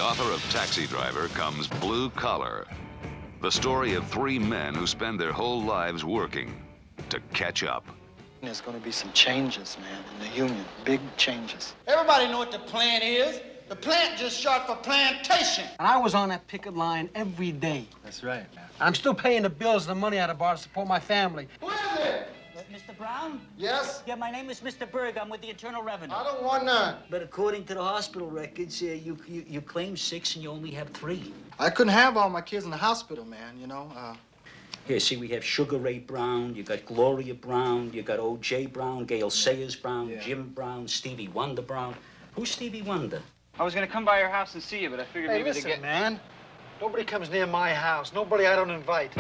the author of Taxi Driver comes Blue Collar, the story of three men who spend their whole lives working to catch up. There's going to be some changes, man, in the union. Big changes. Everybody know what the plant is. The plant just short for plantation. And I was on that picket line every day. That's right, man. I'm still paying the bills and the money out of bar to support my family. Who is it? Mr. Brown? Yes? Yeah, my name is Mr. Berg. I'm with the Internal Revenue. I don't want none. But according to the hospital records, you claim 6 and you only have 3. I couldn't have all my kids in the hospital, man, you know. Here, see, we have Sugar Ray Brown, you got Gloria Brown, you got O.J. Brown, Gail Sayers Brown, Jim Brown, Stevie Wonder Brown. Who's Stevie Wonder? I was gonna come by your house and see you, but I figured maybe listen, to get... man. Nobody comes near my house. Nobody I don't invite.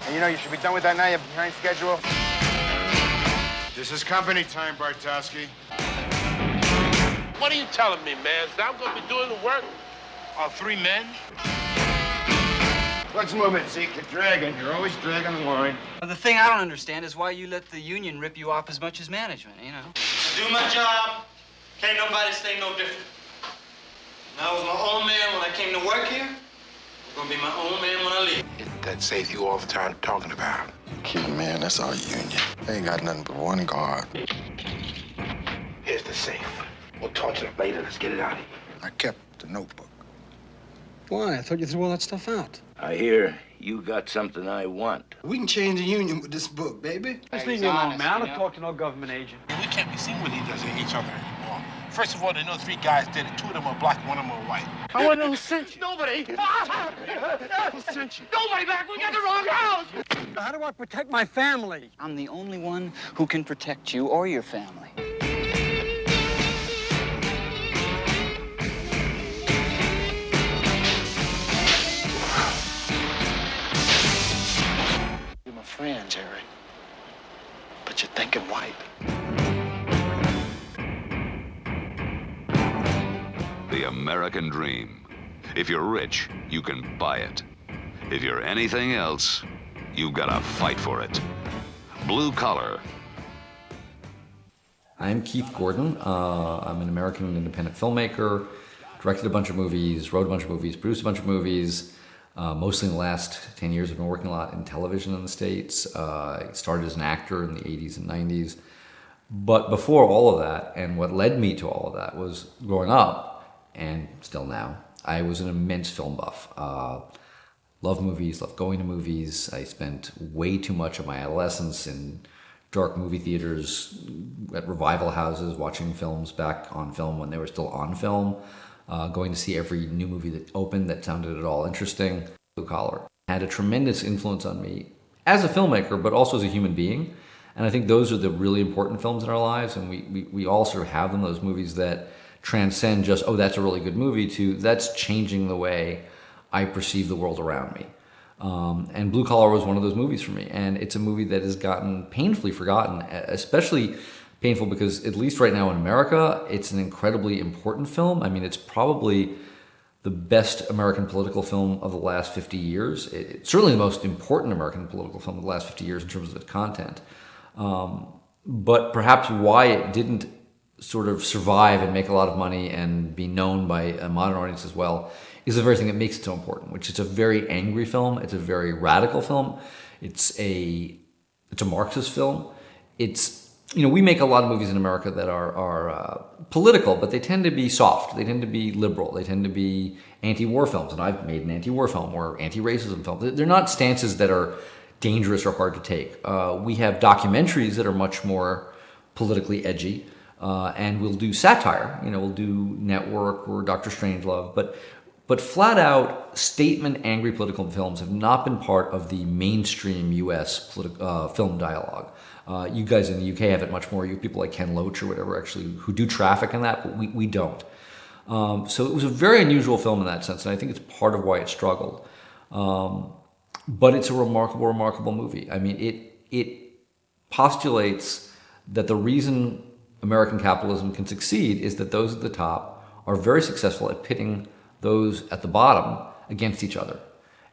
And you know, you should be done with that now. You have a behind schedule. This is company time, Bartowski. What are you telling me, man? So I'm gonna be doing the work? All 3 men? Let's move it, Zeke. You're dragging. You're always dragging the line. Well, the thing I don't understand is why you let the union rip you off as much as management, you know? Do my job. Can't nobody say no different. And I was my own man when I came to work here. I'm gonna be my own man when I leave. That saves you all the time talking about. Kid, man, that's our union. They ain't got nothing but one guard. Here's the safe. We'll torture it later. Let's get it out of here. I kept the notebook. Why? I thought you threw all that stuff out. I hear you got something I want. We can change the union with this book, baby. Just leave me alone, man. I don't talk to no government agent. We can't be seen with each other anymore. First of all, they know 3 guys did it. 2 of them are black, 1 of them are white. I want to know who sent you. Nobody! Who sent you? Nobody back! We got the wrong house! How do I protect my family? I'm the only one who can protect you or your family. You're my friend, Jerry. But you're thinking white. The American dream. If you're rich, you can buy it. If you're anything else, you've got to fight for it. Blue Collar. I'm Keith Gordon. I'm an American independent filmmaker, directed a bunch of movies, wrote a bunch of movies, produced a bunch of movies. Mostly in the last 10 years, I've been working a lot in television in the States. I started as an actor in the 80s and 90s. But before all of that, and what led me to all of that, was growing up, and still now, I was an immense film buff. Love movies, love going to movies. I spent way too much of my adolescence in dark movie theaters, at revival houses, watching films back on film when they were still on film, going to see every new movie that opened that sounded at all interesting. Blue Collar had a tremendous influence on me as a filmmaker, but also as a human being. And I think those are the really important films in our lives, and we all sort of have them, those movies that transcend just, oh, that's a really good movie, to that's changing the way I perceive the world around me. And Blue Collar was one of those movies for me. And it's a movie that has gotten painfully forgotten, especially painful because, at least right now in America, it's an incredibly important film. I mean, it's probably the best American political film of the last 50 years. It's certainly the most important American political film of the last 50 years in terms of its content. But perhaps why it didn't sort of survive and make a lot of money and be known by a modern audience as well is the very thing that makes it so important, which is a very angry film. It's a very radical film. It's a Marxist film. We make a lot of movies in America that are political, but they tend to be soft. They tend to be liberal. They tend to be anti-war films, and I've made an anti-war film or anti-racism film. They're not stances that are dangerous or hard to take. We have documentaries that are much more politically edgy. And we'll do satire, we'll do Network or Dr. Strangelove, but flat out statement angry political films have not been part of the mainstream U.S. film dialogue. You guys in the UK have it much more. You have people like Ken Loach or whatever actually who do traffic in that, but we don't. So it was a very unusual film in that sense, and I think it's part of why it struggled. But it's a remarkable, remarkable movie. I mean, it postulates that the reason American capitalism can succeed is that those at the top are very successful at pitting those at the bottom against each other.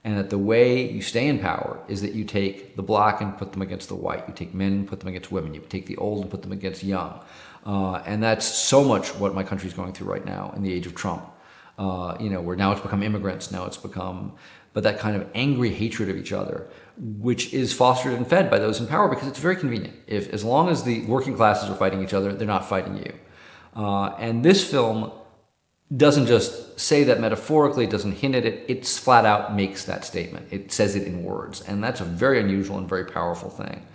And that the way you stay in power is that you take the black and put them against the white. You take men and put them against women. You take the old and put them against young. And that's so much what my country is going through right now in the age of Trump. where now it's become immigrants, but that kind of angry hatred of each other, which is fostered and fed by those in power because it's very convenient. As long as the working classes are fighting each other, they're not fighting you. And this film doesn't just say that metaphorically, it doesn't hint at it, it flat out makes that statement. It says it in words, and that's a very unusual and very powerful thing.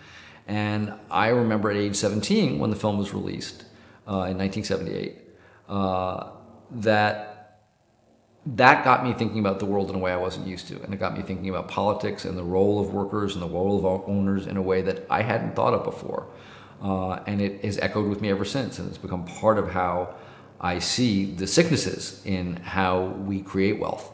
And I remember at age 17, when the film was released in 1978, that got me thinking about the world in a way I wasn't used to, and it got me thinking about politics and the role of workers and the role of owners in a way that I hadn't thought of before. And it has echoed with me ever since, and it's become part of how I see the sicknesses in how we create wealth.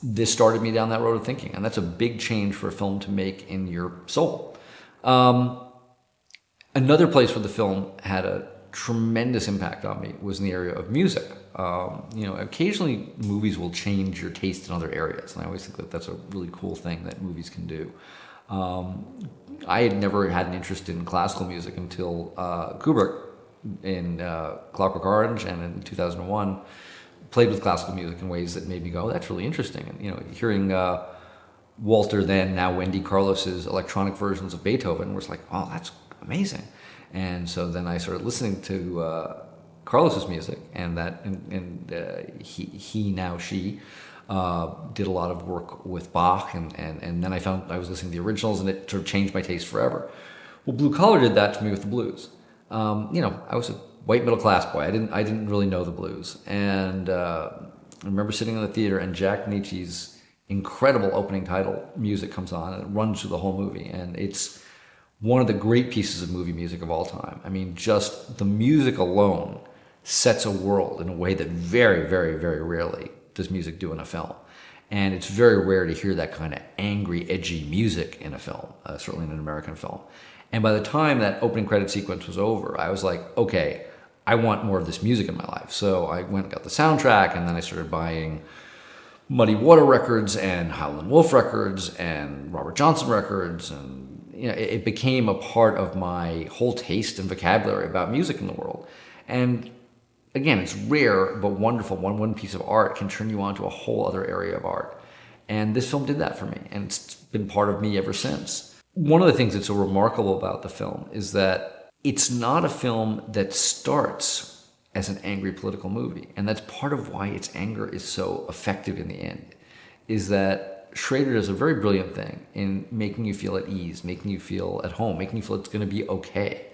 This started me down that road of thinking, and that's a big change for a film to make in your soul. Another place where the film had a tremendous impact on me was in the area of music. Occasionally movies will change your taste in other areas, and I always think that that's a really cool thing that movies can do. I had never had an interest in classical music until Kubrick in Clockwork Orange and in 2001 played with classical music in ways that made me go, oh, that's really interesting. And hearing Walter, then now Wendy Carlos's electronic versions of Beethoven was like, oh, that's amazing. And so then I started listening to Carlos's music, and she did a lot of work with Bach, and then I found I was listening to the originals, and it sort of changed my taste forever. Well, Blue Collar did that to me with the blues. I was a white middle class boy. I didn't really know the blues, and I remember sitting in the theater, and Jack Nietzsche's incredible opening title music comes on, and it runs through the whole movie, and it's one of the great pieces of movie music of all time. I mean, just the music alone sets a world in a way that very, very, very rarely does music do in a film. And it's very rare to hear that kind of angry, edgy music in a film, certainly in an American film. And by the time that opening credit sequence was over, I was like, okay, I want more of this music in my life. So I went and got the soundtrack, and then I started buying Muddy Water records and Howlin' Wolf records and Robert Johnson records, and it became a part of my whole taste and vocabulary about music in the world. And again, it's rare but wonderful. One piece of art can turn you on to a whole other area of art. And this film did that for me, and it's been part of me ever since. One of the things that's so remarkable about the film is that it's not a film that starts as an angry political movie. And that's part of why its anger is so effective in the end, is that Schrader does a very brilliant thing in making you feel at ease, making you feel at home, making you feel it's going to be okay.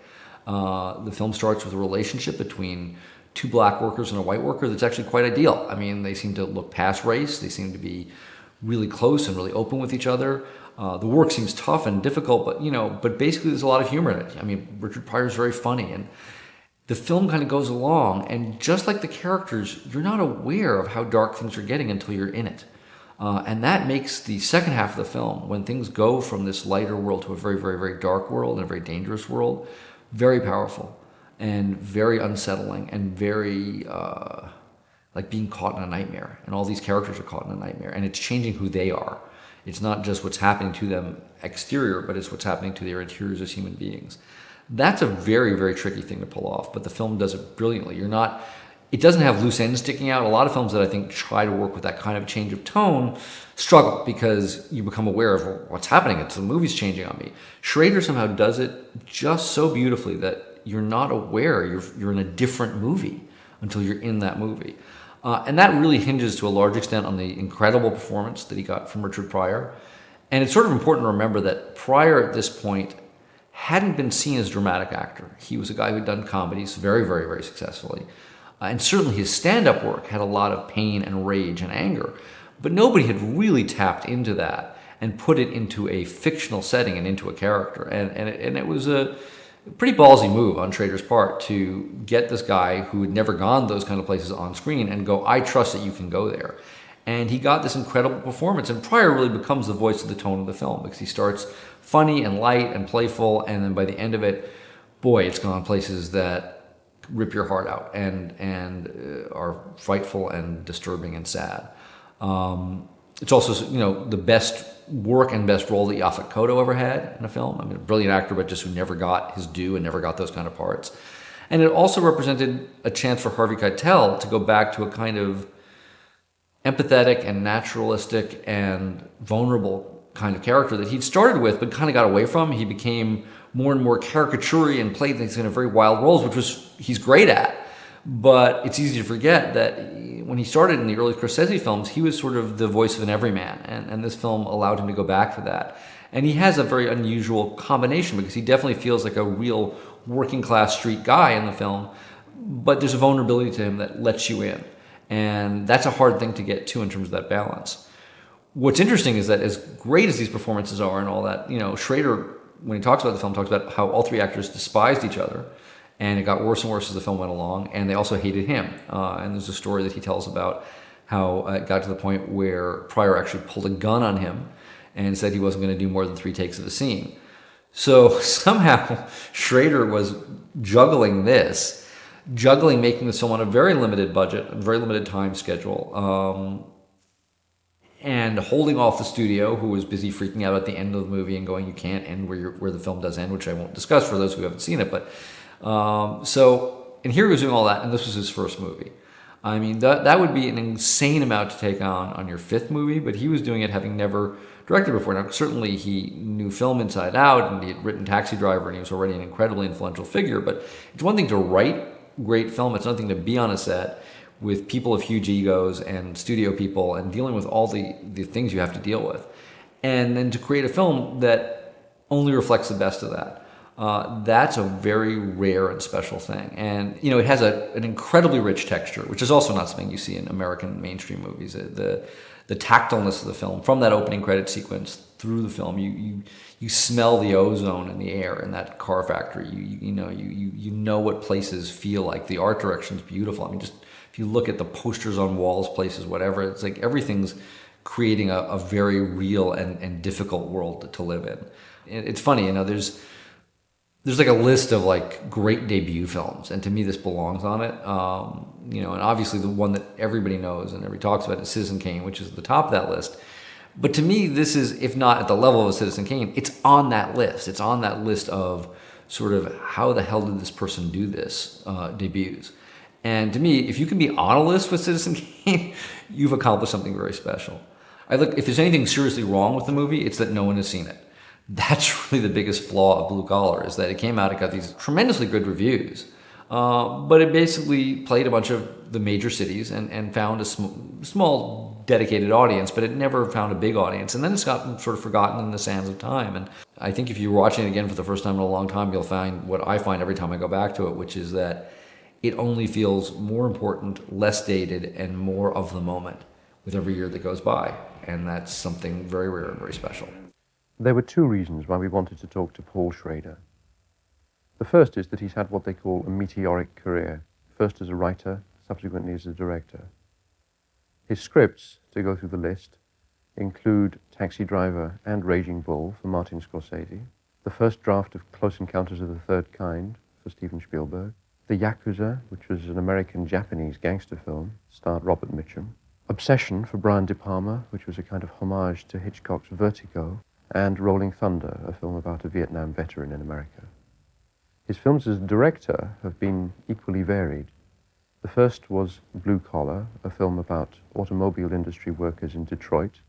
The film starts with a relationship between two black workers and a white worker that's actually quite ideal. I mean, they seem to look past race. They seem to be really close and really open with each other. The work seems tough and difficult, but basically there's a lot of humor in it. I mean, Richard Pryor is very funny, and the film kind of goes along, and just like the characters, you're not aware of how dark things are getting until you're in it. And that makes the second half of the film, when things go from this lighter world to a very, very, very dark world and a very dangerous world, very powerful and very unsettling and very like being caught in a nightmare. And all these characters are caught in a nightmare, and it's changing who they are. It's not just what's happening to them exterior, but it's what's happening to their interiors as human beings. That's a very, very tricky thing to pull off, but the film does it brilliantly. It doesn't have loose ends sticking out. A lot of films that I think try to work with that kind of change of tone struggle because you become aware of what's happening. It's the movie's changing on me. Schrader somehow does it just so beautifully that you're not aware you're in a different movie until you're in that movie. And that really hinges to a large extent on the incredible performance that he got from Richard Pryor. And it's sort of important to remember that Pryor at this point hadn't been seen as a dramatic actor. He was a guy who'd done comedies very, very, very successfully. And certainly his stand-up work had a lot of pain and rage and anger. But nobody had really tapped into that and put it into a fictional setting and into a character. And it was a pretty ballsy move on Schrader's part to get this guy who had never gone those kind of places on screen and go, I trust that you can go there. And he got this incredible performance. And Pryor really becomes the voice of the tone of the film because he starts funny and light and playful. And then by the end of it, boy, it's gone places that rip your heart out and are frightful and disturbing and sad. It's also, the best work and best role that Yaphet Kotto ever had in a film. I mean, a brilliant actor, but just who never got his due and never got those kind of parts. And it also represented a chance for Harvey Keitel to go back to a kind of empathetic and naturalistic and vulnerable kind of character that he'd started with but kind of got away from. He became more and more caricature-y and played things in very wild roles, which was he's great at. But it's easy to forget that when he started in the early Scorsese films, he was sort of the voice of an everyman, and this film allowed him to go back to that. And he has a very unusual combination because he definitely feels like a real working-class street guy in the film, but there's a vulnerability to him that lets you in. And that's a hard thing to get to in terms of that balance. What's interesting is that as great as these performances are and all that, Schrader, when he talks about the film, talks about how all three actors despised each other. And it got worse and worse as the film went along, and they also hated him. And there's a story that he tells about how it got to the point where Pryor actually pulled a gun on him and said he wasn't going to do more than 3 takes of the scene. So somehow Schrader was juggling making this film on a very limited budget, a very limited time schedule, and holding off the studio, who was busy freaking out at the end of the movie and going, you can't end where the film does end, which I won't discuss for those who haven't seen it, but... and here he was doing all that, and this was his first movie. I mean, that would be an insane amount to take on your 5th movie, but he was doing it having never directed before. Now, certainly he knew film inside out, and he had written Taxi Driver, and he was already an incredibly influential figure, but it's one thing to write great film, it's another thing to be on a set with people of huge egos and studio people and dealing with all the things you have to deal with. And then to create a film that only reflects the best of that. That's a very rare and special thing. And, it has an incredibly rich texture, which is also not something you see in American mainstream movies. The tactileness of the film, from that opening credit sequence through the film, you smell the ozone in the air in that car factory. You know what places feel like. The art direction is beautiful. I mean, just if you look at the posters on walls, places, whatever, it's like everything's creating a very real and difficult world to live in. It's funny, there's like a list of like great debut films, and to me this belongs on it. And obviously the one that everybody knows and everybody talks about is Citizen Kane, which is at the top of that list. But to me, this is, if not at the level of a Citizen Kane, it's on that list. It's on that list of sort of how the hell did this person do this debuts. And to me, if you can be on a list with Citizen Kane, you've accomplished something very special. If there's anything seriously wrong with the movie, it's that no one has seen it. That's really the biggest flaw of Blue Collar, is that it came out, it got these tremendously good reviews, but it basically played a bunch of the major cities and found a small dedicated audience, but it never found a big audience. And then it's gotten sort of forgotten in the sands of time. And I think if you're watching it again for the first time in a long time, you'll find what I find every time I go back to it, which is that it only feels more important, less dated, and more of the moment with every year that goes by. And that's something very rare and very special. There were 2 reasons why we wanted to talk to Paul Schrader. The first is that he's had what they call a meteoric career, first as a writer, subsequently as a director. His scripts, to go through the list, include Taxi Driver and Raging Bull for Martin Scorsese, the first draft of Close Encounters of the Third Kind for Steven Spielberg, The Yakuza, which was an American-Japanese gangster film, starred Robert Mitchum, Obsession for Brian De Palma, which was a kind of homage to Hitchcock's Vertigo, and Rolling Thunder, a film about a Vietnam veteran in America. His films as a director have been equally varied. The first was Blue Collar, a film about automobile industry workers in Detroit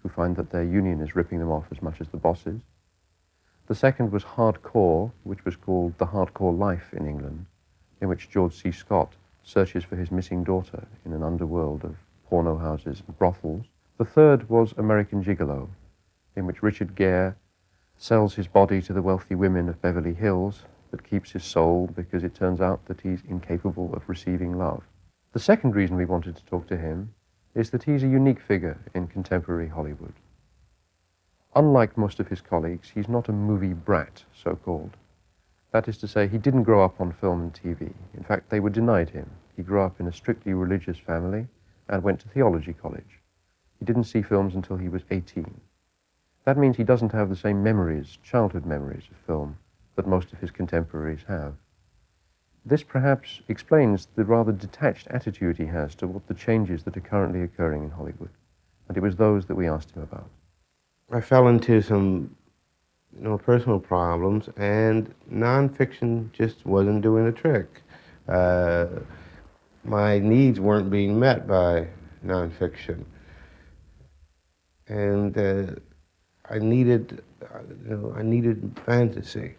who find that their union is ripping them off as much as the bosses. The second was Hardcore, which was called The Hardcore Life in England, in which George C. Scott searches for his missing daughter in an underworld of porno houses and brothels. The third was American Gigolo, in which Richard Gere sells his body to the wealthy women of Beverly Hills, but keeps his soul because it turns out that he's incapable of receiving love. The second reason we wanted to talk to him is that he's a unique figure in contemporary Hollywood. Unlike most of his colleagues, he's not a movie brat, so-called. That is to say, he didn't grow up on film and TV. In fact, they were denied him. He grew up in a strictly religious family and went to theology college. He didn't see films until he was 18. That means he doesn't have the same memories, childhood memories of film, that most of his contemporaries have. This perhaps explains the rather detached attitude he has toward the changes that are currently occurring in Hollywood. And it was those that we asked him about. I fell into some, personal problems, and nonfiction just wasn't doing the trick. My needs weren't being met by nonfiction. And I needed, I needed fantasy,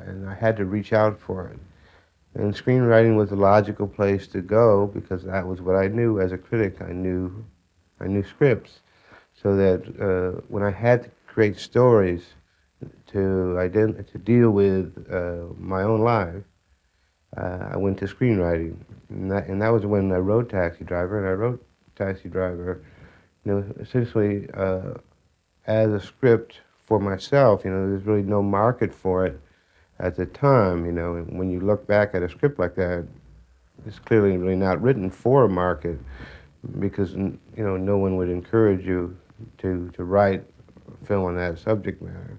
and I had to reach out for it. And screenwriting was the logical place to go because that was what I knew as a critic. I knew scripts, so that when I had to create stories to deal with my own life, I went to screenwriting, and that was when I wrote Taxi Driver, and I wrote Taxi Driver, essentially as a script for myself. There's really no market for it at the time. And when you look back at a script like that, it's clearly really not written for a market, because no one would encourage you to write a film on that subject matter.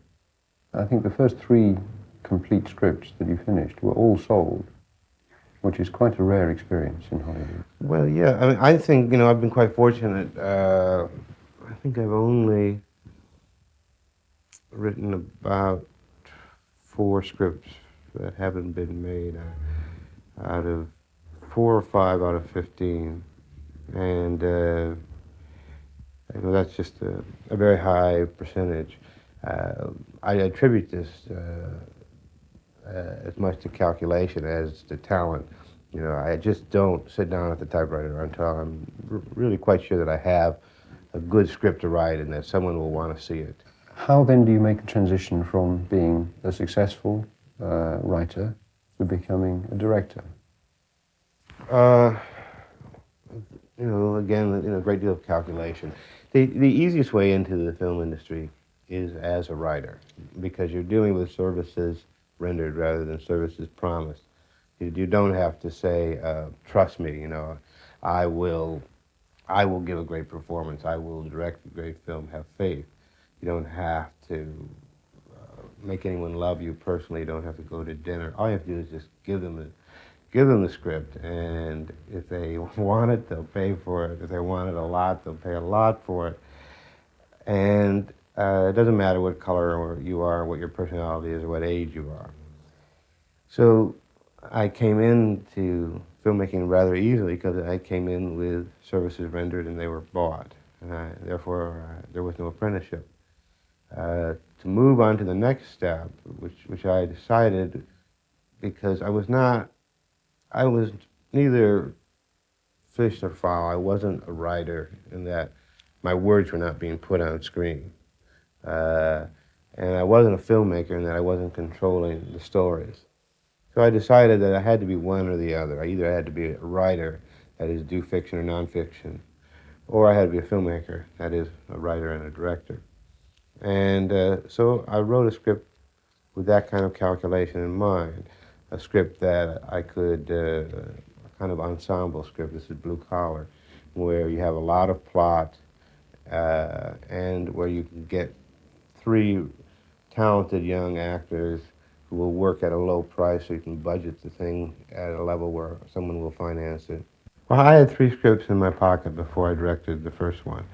I think the first 3 complete scripts that you finished were all sold, which is quite a rare experience in Hollywood. Well, yeah, I mean, I think, I've been quite fortunate. I think I've only written about 4 scripts that haven't been made out of 4 or 5 out of 15. And that's just a very high percentage. I attribute this as much to calculation as to talent. I just don't sit down at the typewriter until I'm really quite sure that I have a good script to write and that someone will want to see it. How then do you make the transition from being a successful writer to becoming a director? Again, a great deal of calculation. The easiest way into the film industry is as a writer, because you're dealing with services rendered rather than services promised. You don't have to say, trust me, I will give a great performance, I will direct a great film, have faith. You don't have to make anyone love you personally, you don't have to go to dinner. All you have to do is just give them the script, and if they want it, they'll pay for it. If they want it a lot, they'll pay a lot for it. And it doesn't matter what color you are, what your personality is, or what age you are. So I came into filmmaking rather easily because I came in with services rendered and they were bought. Therefore, there was no apprenticeship. To move on to the next step, which I decided because I was neither fish nor fowl. I wasn't a writer in that my words were not being put on screen. And I wasn't a filmmaker in that I wasn't controlling the stories. So I decided that I had to be one or the other. I either had to be a writer, that is, do fiction or nonfiction, or I had to be a filmmaker, that is, a writer and a director. And so I wrote a script with that kind of calculation in mind, a script that I could, a kind of ensemble script, this is Blue Collar, where you have a lot of plot and where you can get 3 talented young actors who will work at a low price so you can budget the thing at a level where someone will finance it. Well, I had 3 scripts in my pocket before I directed the first one.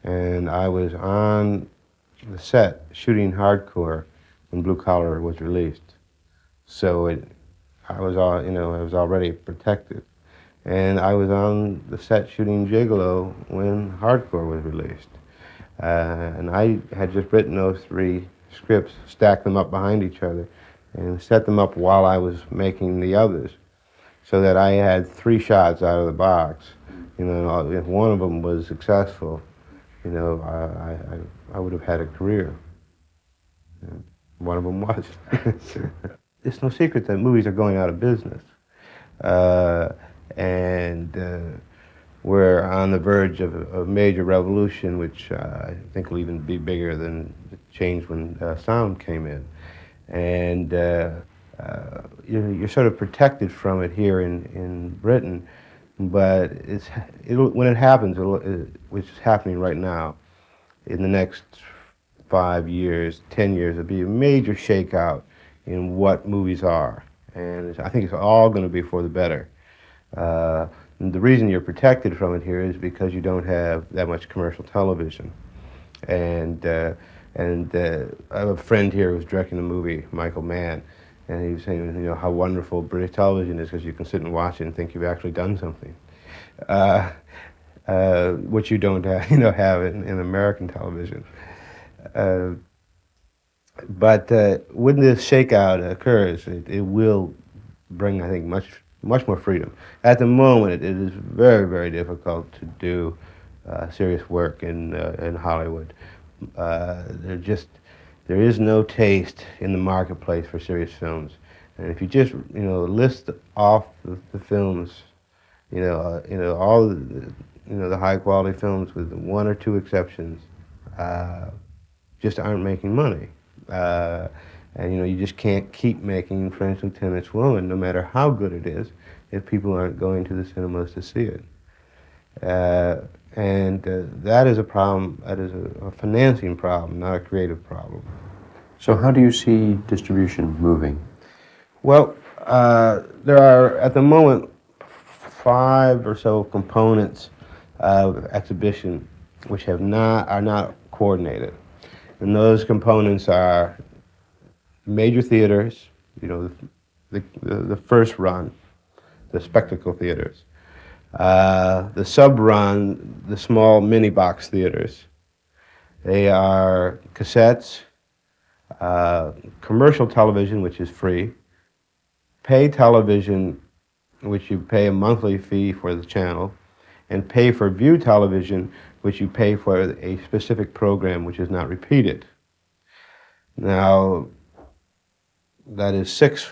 And I was on the set shooting Hardcore when Blue Collar was released. So I was already protected. And I was on the set shooting Gigolo when Hardcore was released. And I had just written those 3 scripts, stacked them up behind each other, and set them up while I was making the others, so that I had 3 shots out of the box. If one of them was successful, I would have had a career. And one of them was. It's no secret that movies are going out of business. We're on the verge of a major revolution, which I think will even be bigger than the change when sound came in. And you're sort of protected from it here in Britain, but when it happens, which is happening right now, in the next 5 years, 10 years, it'll be a major shakeout in what movies are. And I think it's all going to be for the better. And the reason you're protected from it here is because you don't have that much commercial television. And I have a friend here who's directing a movie, Michael Mann, And he was saying, you know, how wonderful British television is because you can sit and watch it and think you've actually done something, which you don't have, have in American television. But when this shakeout occurs, it will bring, I think, much more freedom. At the moment, it is very, very difficult to do serious work in Hollywood. There is no taste in the marketplace for serious films. And if you just, list off the films, all the high quality films with one or two exceptions, just aren't making money. And you just can't keep making French Lieutenant's Woman, no matter how good it is, if people aren't going to the cinemas to see it. And that is a problem. That is a financing problem, not a creative problem. So how do you see distribution moving? Well, there are at the moment 5 or so components of exhibition which are not coordinated. And those components are major theaters, the first run, the spectacle theaters, the sub-run, the small mini-box theaters. They are cassettes, commercial television, which is free, pay television, which you pay a monthly fee for the channel, and pay-for-view television, which you pay for a specific program which is not repeated. Now, that is 6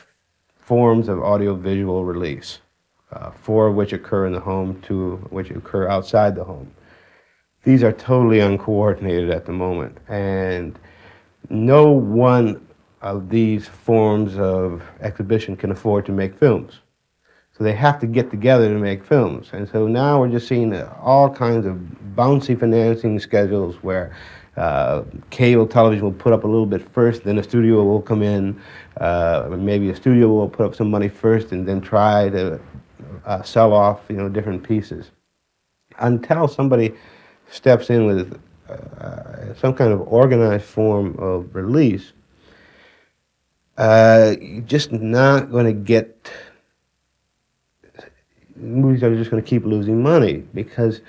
forms of audiovisual release, 4 of which occur in the home, 2 of which occur outside the home. These are totally uncoordinated at the moment, and no one of these forms of exhibition can afford to make films. So they have to get together to make films. And so now we're just seeing all kinds of bouncy financing schedules where cable television will put up a little bit first, then a studio will come in, maybe a studio will put up some money first and then try to sell off, different pieces. Until somebody steps in with some kind of organized form of release, you're just not going to get. Movies are just going to keep losing money because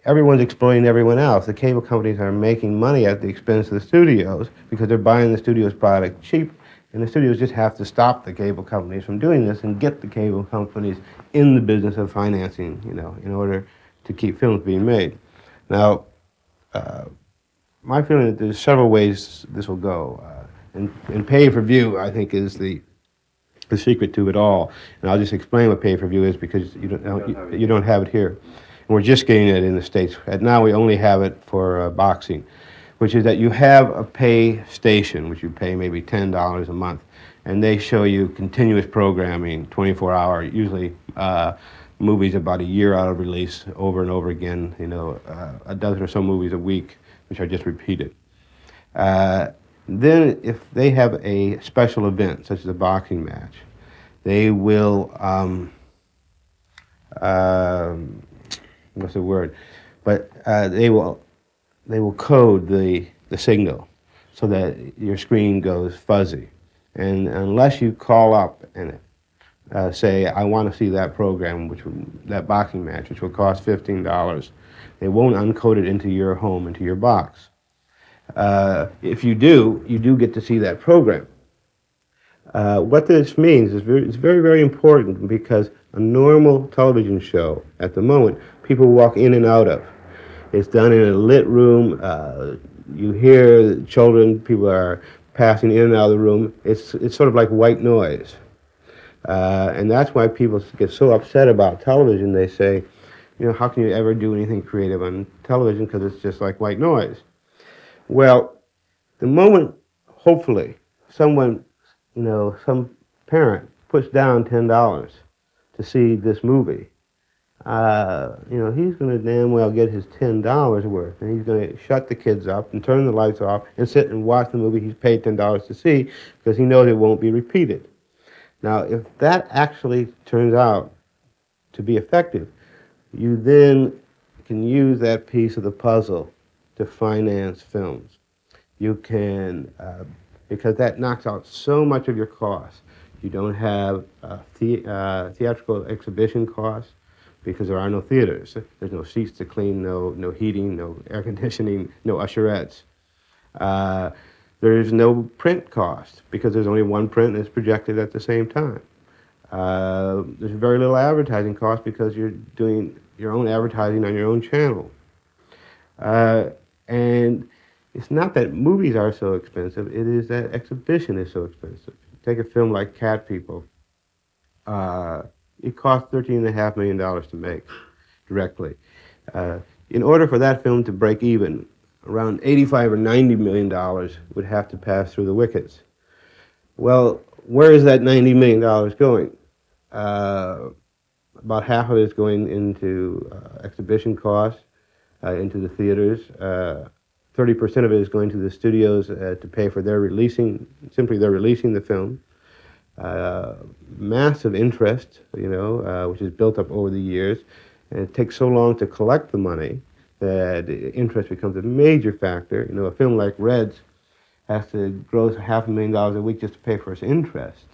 everyone's exploiting everyone else. The cable companies are making money at the expense of the studios because they're buying the studio's product cheap, and the studios just have to stop the cable companies from doing this and get the cable companies in the business of financing, in order to keep films being made. Now, my feeling is there's several ways this will go. And pay-per-view, I think, is the secret to it all. And I'll just explain what pay-per-view is because you don't have it here. And we're just getting it in the States. And now we only have it for boxing, which is that you have a pay station, which you pay maybe $10 a month, and they show you continuous programming, 24-hour, usually movies about a year out of release, over and over again, a dozen or so movies a week, which are just repeated. Then if they have a special event, such as a boxing match, they will, what's the word? But they will code the signal so that your screen goes fuzzy. And unless you call up and say, I want to see that program, that boxing match, which will cost $15, they won't uncode it into your home, into your box. If you do get to see that program. What this means is it's very, very important because a normal television show at the moment, people walk in and out of. It's done in a lit room. You hear children, people are passing in and out of the room. It's sort of like white noise. And that's why people get so upset about television. They say, how can you ever do anything creative on television because it's just like white noise? Well, the moment, hopefully, someone, some parent puts down $10 to see this movie, he's going to damn well get his $10 worth, and he's going to shut the kids up and turn the lights off and sit and watch the movie he's paid $10 to see because he knows it won't be repeated. Now, if that actually turns out to be effective, you then can use that piece of the puzzle to finance films. You can because that knocks out so much of your costs. You don't have theatrical exhibition costs because there are no theaters. There's no seats to clean, no heating, no air conditioning, no usherettes. There's no print cost because there's only one print that's projected at the same time. There's very little advertising cost because you're doing your own advertising on your own channel. And it's not that movies are so expensive, it is that exhibition is so expensive. Take a film like Cat People. It cost $13.5 million to make directly. In order for that film to break even, around $85 or $90 million would have to pass through the wickets. Well, where is that $90 million going? About half of it is going into exhibition costs, into the theaters. 30% of it is going to the studios to pay for their releasing the film. Massive interest, which is built up over the years. And it takes so long to collect the money that interest becomes a major factor. A film like Reds has to gross $500,000 a week just to pay for its interest.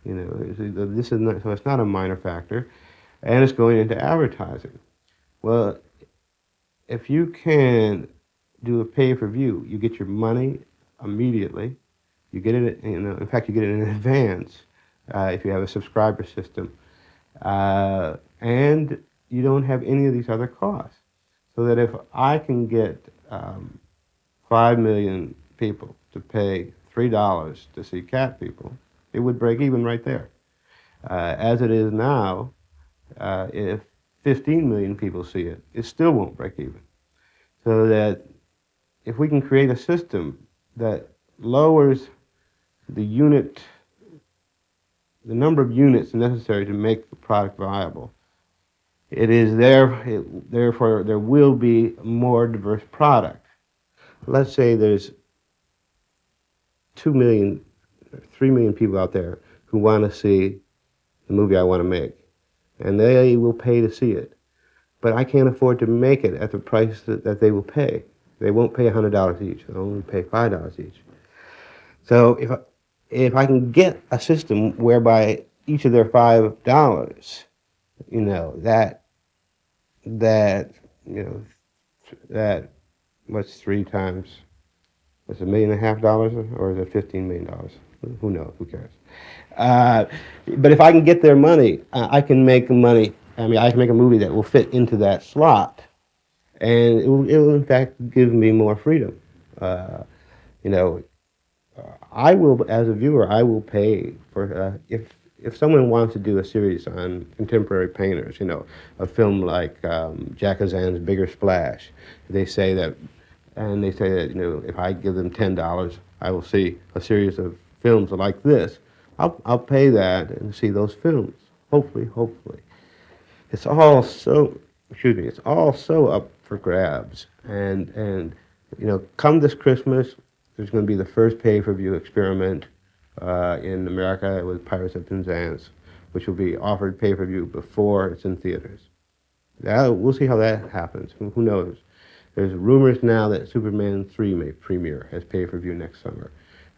This is not, so it's not a minor factor, and it's going into advertising. Well, if you can do a pay-per-view, you get your money immediately. You get it, in fact, you get it in advance if you have a subscriber system, and you don't have any of these other costs. So that if I can get 5 million people to pay $3 to see Cat People, it would break even right there. As it is now, if 15 million people see it, it still won't break even. So that if we can create a system that lowers the number of units necessary to make the product viable, therefore there will be a more diverse product. Let's say there's 2 million, 3 million people out there who want to see the movie I want to make, and they will pay to see it. But I can't afford to make it at the price that they will pay. They won't pay $100 each. They'll only pay $5 each. So if I can get a system whereby each of their $5, that what's 3 times? What's $1.5 million, or is it $15 million? Who knows? Who cares? But if I can get their money, I can make money. I can make a movie that will fit into that slot, and it will in fact give me more freedom. I will, as a viewer, I will pay for if someone wants to do a series on contemporary painters, a film like Jack Kazan's Bigger Splash. They say that if I give them $10, I will see a series of films like this. I'll pay that and see those films. Hopefully. It's all so up for grabs. And come this Christmas, there's going to be the first pay-per-view experiment in America with Pirates of Penzance, which will be offered pay-per-view before it's in theaters. We'll see how that happens. Who knows? There's rumors now that Superman 3 may premiere as pay-per-view next summer.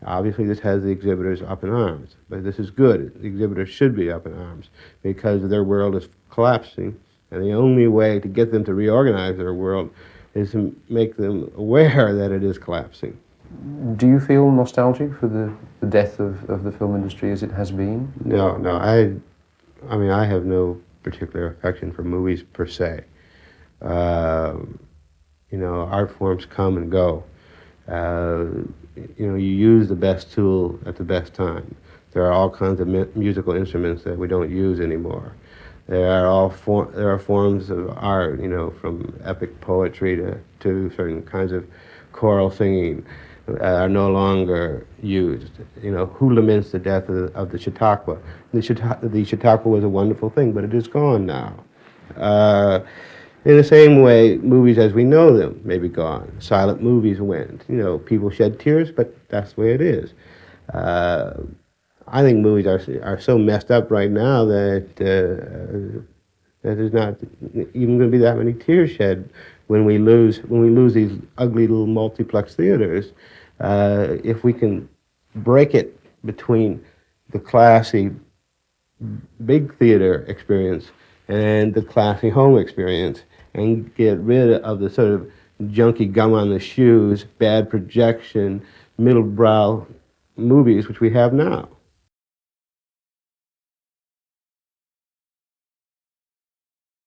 Obviously, this has the exhibitors up in arms, but this is good. The exhibitors should be up in arms because their world is collapsing, and the only way to get them to reorganize their world is to make them aware that it is collapsing. Do you feel nostalgic for the death of the film industry as it has been? No. I have no particular affection for movies per se. Art forms come and go. You use the best tool at the best time. There are all kinds of musical instruments that we don't use anymore. There are forms of art, from epic poetry to certain kinds of choral singing are no longer used. Who laments the death of the Chautauqua? The Chautauqua was a wonderful thing, but it is gone now. In the same way, movies as we know them may be gone. Silent movies went. People shed tears, but that's the way it is. I think movies are so messed up right now that there's not even going to be that many tears shed when we lose these ugly little multiplex theaters. If we can break it between the classy big theater experience and the classy home experience, and get rid of the sort of junky gum on the shoes, bad projection, middle brow movies which we have now.